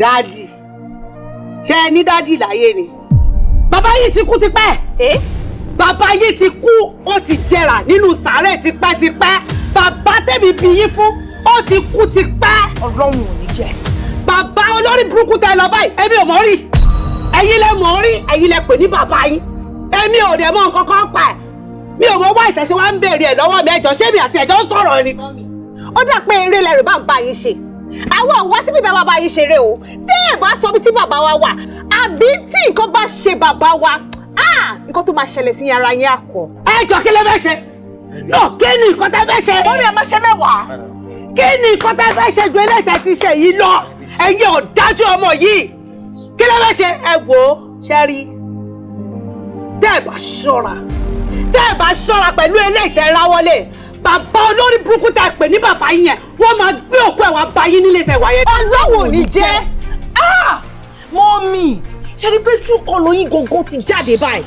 Daddy. Ṣé ẹ ní daddy láyé ni? Bàbá yìí ti kú tipẹ́. Bàbá yìí ti kú, ó ti jẹrà nínú sàárẹ̀ tipẹ́tipẹ́. Bàbá tèmi bí yín fún, ó ti kú tipẹ́. Ọlọ́run ò ní jẹ́. Bàbá olórí burúkú tẹ́ lọ báyìí, èmi ò mọ̀ rí. Ẹ̀yin lẹ mọ̀ rí, ẹ̀yin lẹ pè ní bàbá yín. Èmi ò dẹ̀ mọ̀ nǹkan kan pa ẹ̀. Mi ò mọ̀ wá ìtẹ̀sí wa ń béèrè ẹ̀ lọ́wọ́ mi ẹjọ́ ṣé mi àti ẹjọ́ ń sọ̀rọ̀ ni. Ó dà pé eré lẹ́rù bá ń bá yín ṣe. Àwọn ọ̀wá síbí bá bá yín ṣeré o. Tẹ́ ẹ̀ bá sọ bí tí bàbá wa wà, àbí tí nǹkan bá ṣe bàbá wa, nǹkan tó máa ṣẹlẹ̀ sí ara yín àkọ́. Ẹjọ́ kí lẹ fẹ́ ṣe? Náà kí ni nǹkan tẹ́ fẹ́ ṣe? Ó ní ẹ máa ṣe mẹ́wàá. Kí ni nǹkan tẹ́ fẹ́ ṣe ju eléyìí tẹ́ ti ṣe yìí lọ? Ẹ̀yin ọ̀dájú ọmọ yìí. Kí lẹ fẹ́ ṣe? Ẹ wò ó, ṣẹ́rí. Tẹ́ ẹ bá ṣọ́ra pẹ̀lú eléyìí tẹ́ ráwọ́lé. Bàbá olórí burúkú tẹ́ pè ní bàbá yín yẹn, wọ́n máa gbé òkú ẹ̀ wá bá yín nílé tẹ́ wáyé. Ọlọ́run ò ní jẹ́. Mọ́mì, ṣe ni pé true colour yín gangan ti jáde báyìí.